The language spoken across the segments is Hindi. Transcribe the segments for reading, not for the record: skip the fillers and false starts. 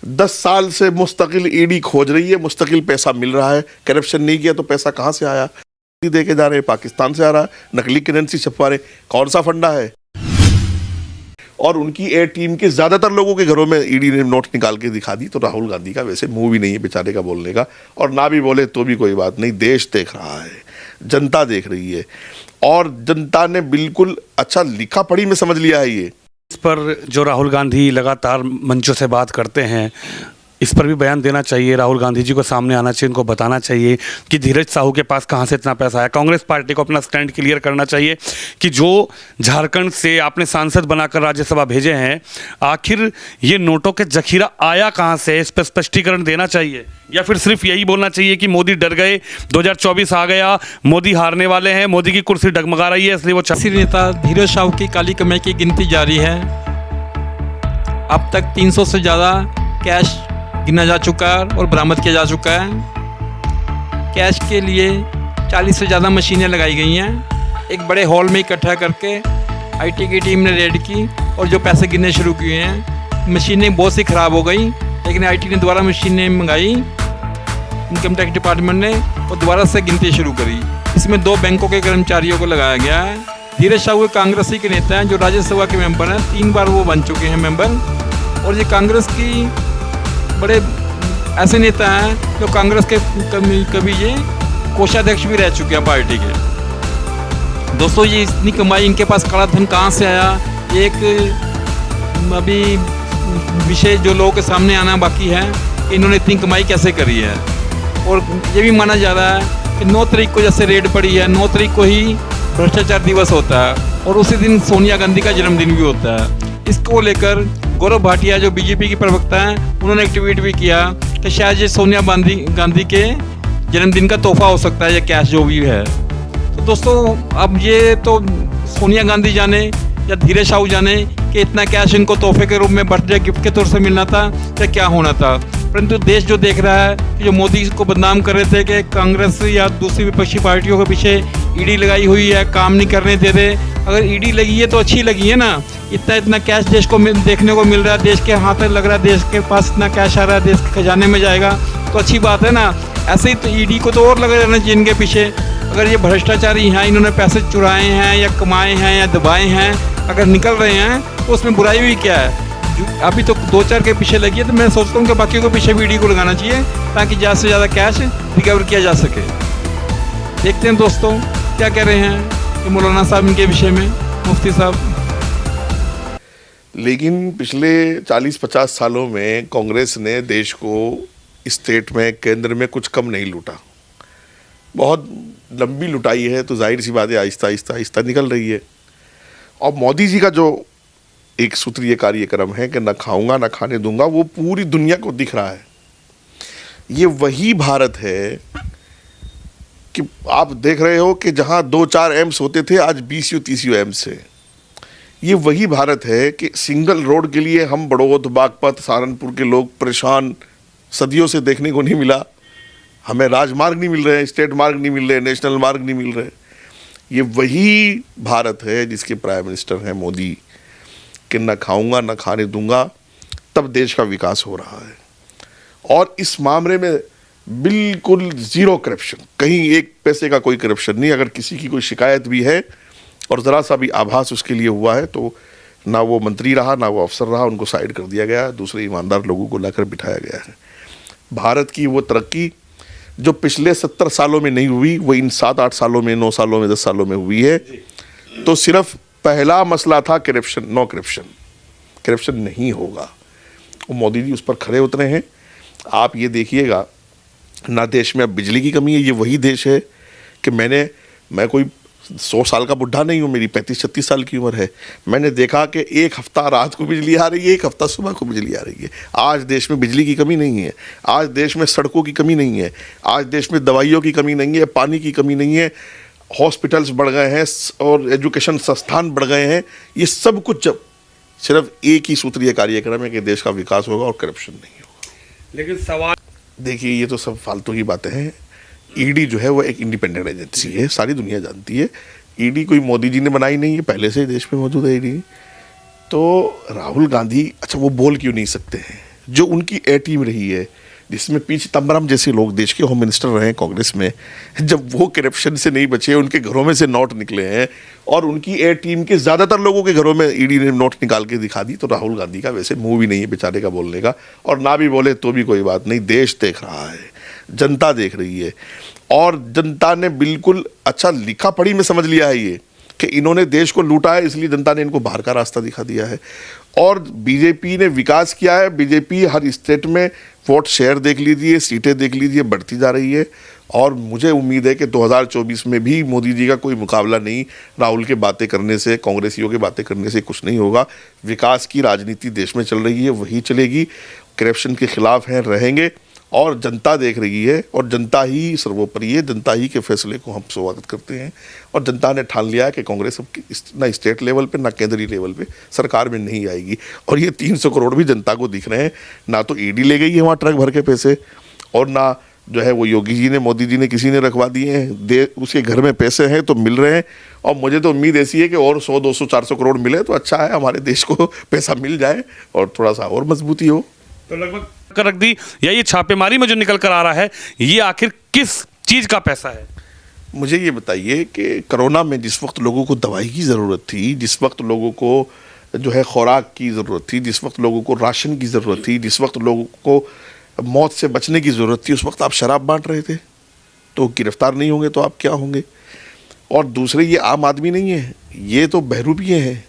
10 साल से मुस्तकिल ईडी खोज रही है, मुस्तकिल पैसा मिल रहा है। करप्शन नहीं किया तो पैसा कहाँ से आया? दे के जा रहे हैं, पाकिस्तान से आ रहा है, नकली करेंसी छपवा रहे, कौन सा फंडा है? और उनकी ए टीम के ज्यादातर लोगों के घरों में ईडी ने नोट निकाल के दिखा दी। तो राहुल गांधी का वैसे मुंह भी नहीं है बेचारे का बोलने का, और ना भी बोले तो भी कोई बात नहीं। देश देख रहा है, जनता देख रही है, और जनता ने बिल्कुल अच्छा लिखा पढ़ी में समझ लिया है। ये इस पर जो राहुल गांधी लगातार मंचों से बात करते हैं, इस पर भी बयान देना चाहिए। राहुल गांधी जी को सामने आना चाहिए, उनको बताना चाहिए कि धीरज साहू के पास कहाँ से इतना पैसा आया। कांग्रेस पार्टी को अपना स्टैंड क्लियर करना चाहिए कि जो झारखंड से आपने सांसद बनाकर राज्यसभा भेजे हैं, आखिर ये नोटों के जखीरा आया कहाँ से, इस पर स्पष्टीकरण देना चाहिए। या फिर सिर्फ यही बोलना चाहिए कि मोदी डर गए, 2024 आ गया, मोदी हारने वाले हैं, मोदी की कुर्सी डगमगा रही है, इसलिए वो नेता धीरज साहू की काली कमाई की गिनती जारी है। अब तक 300 से ज़्यादा कैश गिना जा चुका है और बरामद किया जा चुका है। कैश के लिए 40 से ज़्यादा मशीनें लगाई गई हैं। एक बड़े हॉल में इकट्ठा करके आईटी की टीम ने रेड की और जो पैसे गिनने शुरू किए हैं। मशीनें बहुत सी ख़राब हो गई, लेकिन आईटी ने दोबारा मशीनें मंगाई, इनकम टैक्स डिपार्टमेंट ने, और दोबारा से गिनती शुरू करी। इसमें 2 बैंकों के कर्मचारियों को लगाया गया है। धीरज साहू कांग्रेसी के नेता हैं जो राज्यसभा के मेंबर हैं, 3 बार वो बन चुके हैं मेंबर। और ये कांग्रेस की बड़े ऐसे नेता हैं जो कांग्रेस के कभी ये कोषाध्यक्ष भी रह चुके हैं पार्टी के। दोस्तों, ये इतनी कमाई, इनके पास काला धन कहाँ से आया, ये एक अभी विषय जो लोगों के सामने आना बाकी है कि इन्होंने इतनी कमाई कैसे करी है। और ये भी माना जा रहा है कि 9 तारीख को जैसे रेड पड़ी है, 9 तारीख को ही भ्रष्टाचार दिवस होता है और उसी दिन सोनिया गांधी का जन्मदिन भी होता है। इसको लेकर गौरव भाटिया जो बीजेपी की प्रवक्ता हैं, उन्होंने एक ट्वीट भी किया कि शायद ये सोनिया गांधी के जन्मदिन का तोहफा हो सकता है, ये कैश जो भी है। तो दोस्तों, अब ये तो सोनिया गांधी जाने या धीरज साहू जाने कि इतना कैश इनको तोहफे के रूप में बर्थडे गिफ्ट के तौर से मिलना था या क्या होना था। परंतु देश जो देख रहा है कि जो मोदी को बदनाम कर रहे थे कि कांग्रेस या दूसरी विपक्षी पार्टियों के पीछे ईडी लगाई हुई है, काम नहीं करने दे रहे। अगर ईडी लगी है तो अच्छी लगी है ना, इतना कैश देश को देखने को मिल रहा है, देश के हाथ में लग रहा है, देश के पास इतना कैश आ रहा है, देश के खजाने में जाएगा तो अच्छी बात है ना। ऐसे ही तो ईडी को तो और लगे रहना चाहिए इनके पीछे। अगर ये भ्रष्टाचारी हैं, इन्होंने पैसे चुराए हैं या कमाए हैं या दबाए हैं, अगर निकल रहे हैं तो उसमें बुराई भी क्या है। अभी तो 2-4 के पीछे लगी है, तो मैं सोचता हूँ कि बाकी को पीछे भी ईडी को लगाना चाहिए ताकि ज़्यादा से ज़्यादा कैश रिकवर किया जा सके। देखते हैं दोस्तों क्या कह रहे हैं कि मौलाना साहब इनके विषय में, मुफ्ती साहब। लेकिन पिछले 40-50 सालों में कांग्रेस ने देश को स्टेट में, केंद्र में कुछ कम नहीं लूटा, बहुत लंबी लुटाई है। तो जाहिर सी बात है आहिस्ता आहिस्ता निकल रही है। और मोदी जी का जो एक सूत्रीय कार्यक्रम है कि न खाऊंगा न खाने दूंगा, वो पूरी दुनिया को दिख रहा है। ये वही भारत है कि आप देख रहे हो कि जहां 2-4 एम्स होते थे, आज 20-30 एम्स है। ये वही भारत है कि सिंगल रोड के लिए हम बड़ौद, बागपत, सहारनपुर के लोग परेशान, सदियों से देखने को नहीं मिला। हमें राजमार्ग नहीं मिल रहे, स्टेट मार्ग नहीं मिल रहे, नेशनल मार्ग नहीं मिल रहे। ये वही भारत है जिसके प्राइम मिनिस्टर हैं मोदी, कि न खाऊंगा न खाने दूंगा, तब देश का विकास हो रहा है। और इस मामले में बिल्कुल जीरो करप्शन, कहीं एक पैसे का कोई करप्शन नहीं। अगर किसी की कोई शिकायत भी है और ज़रा सा भी आभास उसके लिए हुआ है, तो ना वो मंत्री रहा ना वो अफसर रहा, उनको साइड कर दिया गया, दूसरे ईमानदार लोगों को लाकर बिठाया गया है। भारत की वो तरक्की जो पिछले 70 सालों में नहीं हुई, वो इन 7-8 सालों में, 9 सालों में, 10 सालों में हुई है। तो सिर्फ पहला मसला था करप्शन, नो करप्शन, करप्शन नहीं होगा। वो मोदी जी उस पर खड़े उतरे हैं। आप ये देखिएगा, ना देश में अब बिजली की कमी है। ये वही देश है कि मैं कोई 100 साल का बुढ़ा नहीं हूँ, मेरी 35-36 साल की उम्र है। मैंने देखा कि एक हफ्ता रात को बिजली आ रही है, एक हफ्ता सुबह को बिजली आ रही है। आज देश में बिजली की कमी नहीं है, आज देश में सड़कों की कमी नहीं है, आज देश में दवाइयों की कमी नहीं है, पानी की कमी नहीं है, हॉस्पिटल्स बढ़ गए हैं और एजुकेशन संस्थान बढ़ गए हैं। ये सब कुछ जब सिर्फ एक ही सूत्रीय कार्यक्रम है कि देश का विकास होगा और करप्शन नहीं होगा। लेकिन सवाल देखिए, ये तो सब फालतू की बातें हैं। ईडी जो है वो एक इंडिपेंडेंट एजेंसी है, सारी दुनिया जानती है। ईडी कोई मोदी जी ने बनाई नहीं है, पहले से देश में मौजूद है ईडी। तो राहुल गांधी, अच्छा वो बोल क्यों नहीं सकते हैं? जो उनकी ए टीम रही है, जिसमें पी चिदम्बरम जैसे लोग देश के होम मिनिस्टर रहे हैं कांग्रेस में, जब वो करप्शन से नहीं बचे, उनके घरों में से नोट निकले हैं और उनकी ए टीम के ज़्यादातर लोगों के घरों में ईडी ने नोट निकाल के दिखा दी, तो राहुल गांधी का वैसे मुंह भी नहीं है बेचारे का बोलने का, और ना भी बोले तो भी कोई बात नहीं। देश देख रहा है, जनता देख रही है, और जनता ने बिल्कुल अच्छा लिखा पढ़ी में समझ लिया है ये कि इन्होंने देश को लूटा है, इसलिए जनता ने इनको बाहर का रास्ता दिखा दिया है। और बीजेपी ने विकास किया है, बीजेपी हर स्टेट में वोट शेयर देख लीजिए, सीटें देख लीजिए, बढ़ती जा रही है। और मुझे उम्मीद है कि 2024 में भी मोदी जी का कोई मुकाबला नहीं, राहुल के बातें करने से, कांग्रेसियों के बातें करने से कुछ नहीं होगा। विकास की राजनीति देश में चल रही है, वही चलेगी। करप्शन के खिलाफ हैं, रहेंगे, और जनता देख रही है, और जनता ही सर्वोपरि है। जनता ही के फैसले को हम स्वागत करते हैं, और जनता ने ठान लिया है कि कांग्रेस अब ना स्टेट लेवल पे ना केंद्रीय लेवल पे सरकार में नहीं आएगी। और ये 300 करोड़ भी जनता को दिख रहे हैं, ना तो ईडी ले गई है वहाँ ट्रक भर के पैसे, और ना जो है वो योगी जी ने, मोदी जी ने, किसी ने रखवा दिए हैं। उसके घर में पैसे हैं तो मिल रहे हैं, और मुझे तो उम्मीद ऐसी है कि और 100, 200, 400 करोड़ मिले तो अच्छा है, हमारे देश को पैसा मिल जाए और थोड़ा सा और मजबूती हो। तो लगभग कर रख दी, या ये छापेमारी में जो निकल कर आ रहा है, ये आखिर किस चीज़ का पैसा है? मुझे ये बताइए कि कोरोना में जिस वक्त लोगों को दवाई की ज़रूरत थी, जिस वक्त लोगों को जो है खुराक की ज़रूरत थी, जिस वक्त लोगों को राशन की ज़रूरत थी, जिस वक्त लोगों को मौत से बचने की ज़रूरत थी, उस वक्त आप शराब बांट रहे थे, तो गिरफ्तार नहीं होंगे तो आप क्या होंगे? और दूसरे, ये आम आदमी नहीं है, ये तो बहरूपिये हैं।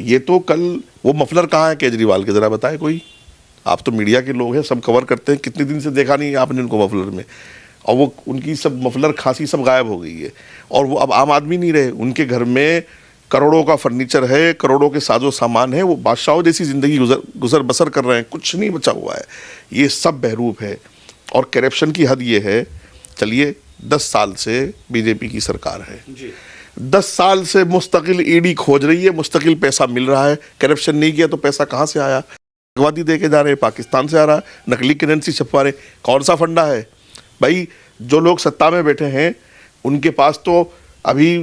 ये तो कल वो मफलर कहाँ है केजरीवाल के, ज़रा बताए कोई? आप तो मीडिया के लोग हैं, सब कवर करते हैं, कितने दिन से देखा नहीं आपने उनको मफलर में, और वो उनकी सब मफलर खांसी सब गायब हो गई है, और वो अब आम आदमी नहीं रहे। उनके घर में करोड़ों का फर्नीचर है, करोड़ों के साजो सामान है, वो बादशाहों जैसी ज़िंदगी गुजर बसर कर रहे हैं, कुछ नहीं बचा हुआ है। ये सब बहरूप है, और करप्शन की हद ये है, चलिए 10 साल से बीजेपी की सरकार है, 10 साल से मुस्तकिल ईडी खोज रही है, मुस्तकिल पैसा मिल रहा है। करप्शन नहीं किया तो पैसा कहाँ से आया? आतंकवादी दे के जा रहे हैं, पाकिस्तान से आ रहा है, नकली करेंसी छपवा रहे, कौन सा फंडा है भाई? जो लोग सत्ता में बैठे हैं उनके पास तो अभी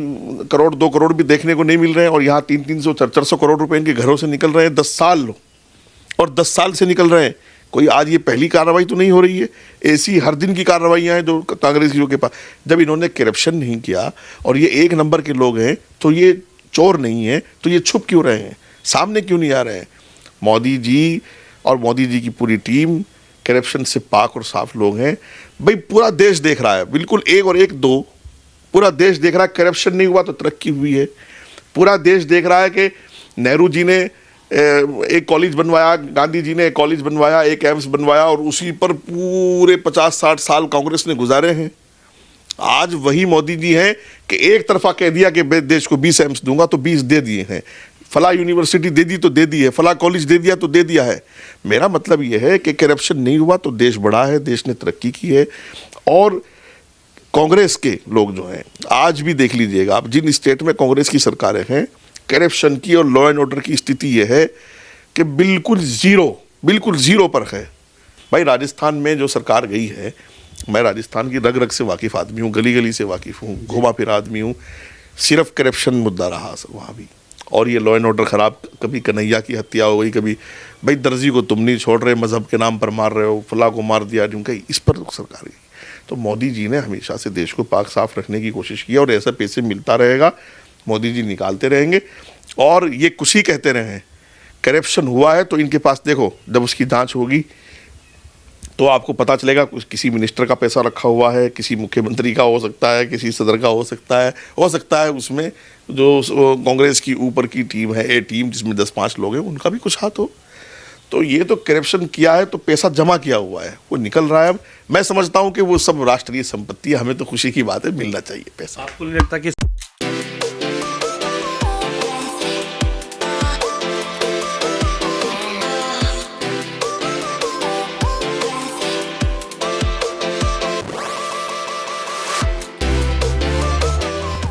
करोड़ 2 करोड़ भी देखने को नहीं मिल रहे हैं, और यहाँ 300, 400 करोड़ रुपए इनके घरों से निकल रहे हैं 10 साल, और 10 साल से निकल रहे हैं। कोई आज ये पहली कार्रवाई तो नहीं हो रही है, ऐसी हर दिन की कार्रवाइयाँ हैं जो कांग्रेसियों के पास। जब इन्होंने करप्शन नहीं किया और ये 1 नंबर के लोग हैं, तो ये चोर नहीं है, तो ये छुप क्यों रहे हैं, सामने क्यों नहीं आ रहे हैं? मोदी जी और मोदी जी की पूरी टीम करप्शन से पाक और साफ लोग हैं भाई। पूरा देश देख रहा है, बिल्कुल 1 और 1 2, पूरा देश देख रहा है। करप्शन नहीं हुआ तो तरक्की हुई है। पूरा देश देख रहा है कि नेहरू जी ने एक कॉलेज बनवाया, गांधी जी ने एक कॉलेज बनवाया, एक एम्स बनवाया, और उसी पर पूरे 50-60 साल कांग्रेस ने गुजारे हैं। आज वही मोदी जी हैं कि एक तरफा कह दिया कि देश को 20 एम्स दूंगा तो 20 दे दिए हैं, फला यूनिवर्सिटी दे दी तो दे दी है, फला कॉलेज दे दिया तो दे दिया है। मेरा मतलब यह है कि करप्शन नहीं हुआ तो देश बढ़ा है, देश ने तरक्की की है। और कांग्रेस के लोग जो हैं, आज भी देख लीजिएगा आप, जिन स्टेट में कांग्रेस की सरकारें हैं, करप्शन की और लॉ एंड ऑर्डर की स्थिति यह है कि बिल्कुल जीरो पर है भाई। राजस्थान में जो सरकार गई है, मैं राजस्थान की रग रग से वाकिफ़ आदमी हूँ, गली गली से वाकिफ़ हूँ, घुमा फिरा आदमी हूँ। सिर्फ करप्शन मुद्दा रहा वहाँ भी, और ये लॉ एंड ऑर्डर ख़राब। कभी कन्हैया की हत्या हो गई, कभी भाई दर्जी को तुम नहीं छोड़ रहे, मज़हब के नाम पर मार रहे हो, फला को मार दिया, क्योंकि इस पर सरकार गई। तो मोदी जी ने हमेशा से देश को पाक साफ रखने की कोशिश की, और ऐसा पैसे मिलता रहेगा, मोदी जी निकालते रहेंगे। और ये कुछ ही कहते रहे हैं, करप्शन हुआ है तो इनके पास देखो, जब उसकी जांच होगी तो आपको पता चलेगा किसी मिनिस्टर का पैसा रखा हुआ है, किसी मुख्यमंत्री का हो सकता है, किसी सदर का हो सकता है उसमें जो कांग्रेस की ऊपर की टीम है, ए टीम, जिसमें 10-5 लोग हैं, उनका भी कुछ हाथ हो। तो ये तो करप्शन किया है तो पैसा जमा किया हुआ है, वो निकल रहा है। अब मैं समझता हूँ कि वो सब राष्ट्रीय संपत्ति है, हमें तो खुशी की बात है, मिलना चाहिए पैसा। आपको नहीं लगता कि